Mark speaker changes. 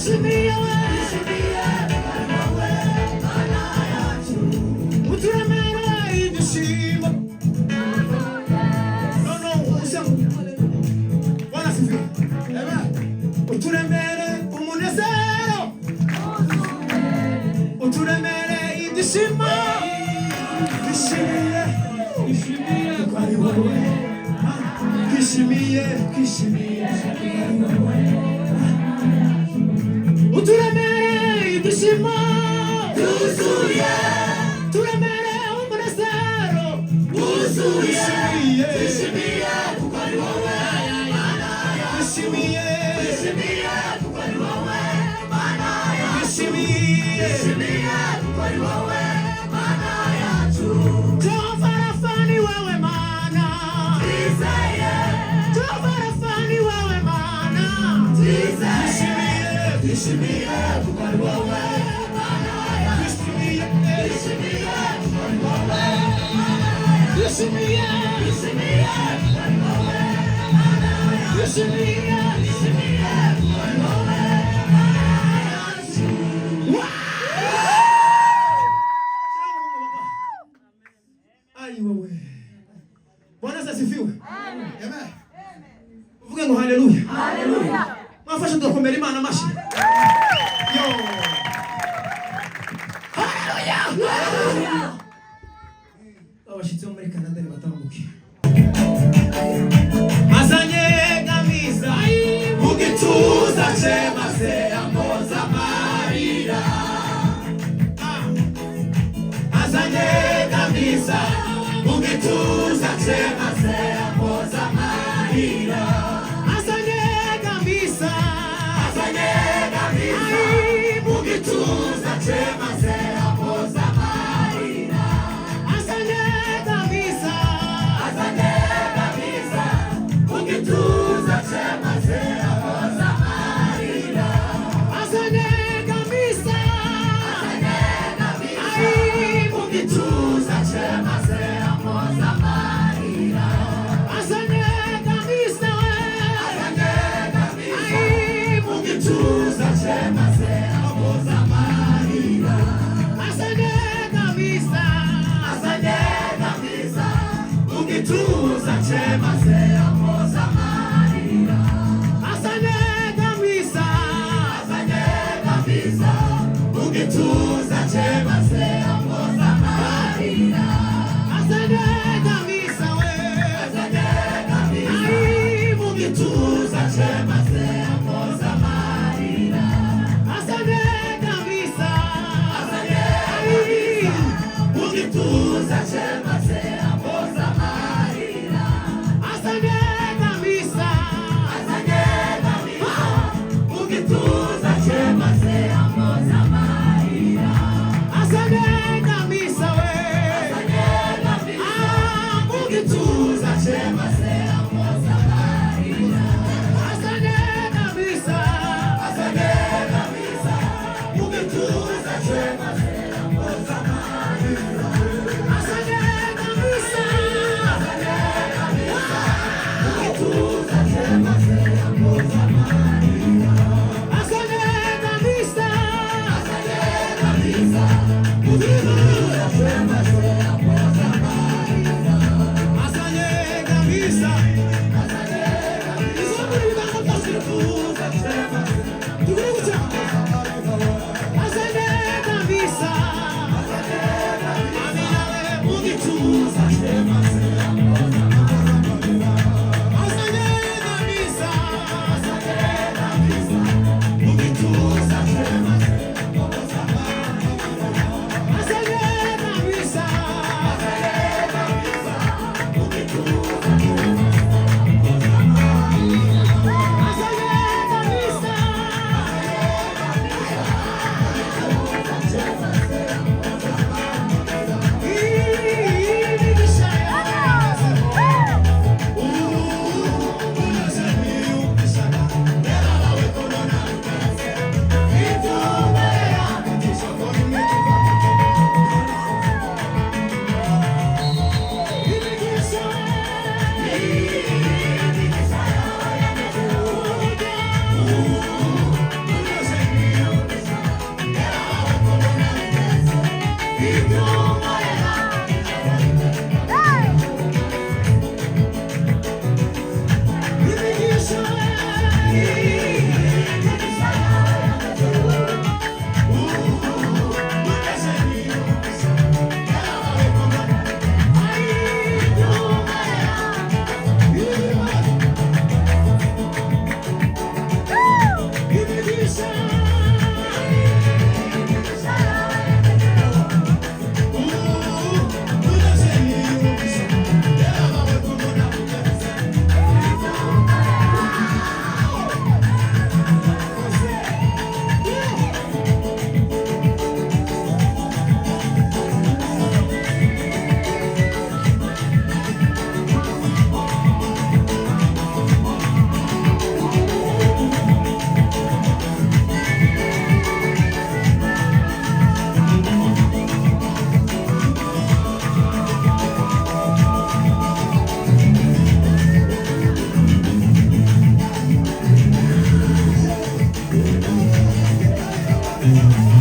Speaker 1: Ishimiye mana yacu. Uturemere ibyishimo. No, Bwana sifi. Amen. Uturemere umunezero. Uturemere ibyishimo. Ishimiye kwari wowe. Ishimiye uturemere ibyishimo tuzuye, turemere umunezero wuzuye. Ishimiye kuko ari wowe mana yacu. Ishimiye kuko ari wowe mana yacu. Ishimiye kuko ari wowe mana yacu. Jehova Rafa ni wewe mana twizeye. Jehova Rafa ni wewe mana twizeye. Ishimiye kuko ari wowe mana yacu. Ishimiye kuko ari wowe mana yacu. Ishimiye kuko ari wowe mana yacu. Ishimiye kuko ari wowe mana yacu. Ai wewe. Bwana asifiwe. Amen. Uvuge ngo haleluya. Haleluya. Mwafasha tukomera Imana amashi. Yo. Haleluya. Abashitsi muri Canada batambukiye. Azanye gamiza mugituza chemase amoza marira. Azanye gamiza mugituza chemase amoza marira. Azanye gamiza mugituza chemase amoza marira. Azanye gamiza mugituza chemase amoza marira. Azanye gamiza mugituza chemase amoza marira. Azanye gamiza mugituza chemase amoza marira. Azanye gamiza mugituza chemase amoza marira. Azanye gamiza mugituza chemase amoza marira. Azanye gamiza mugituza chemase amoza marira. Thank you.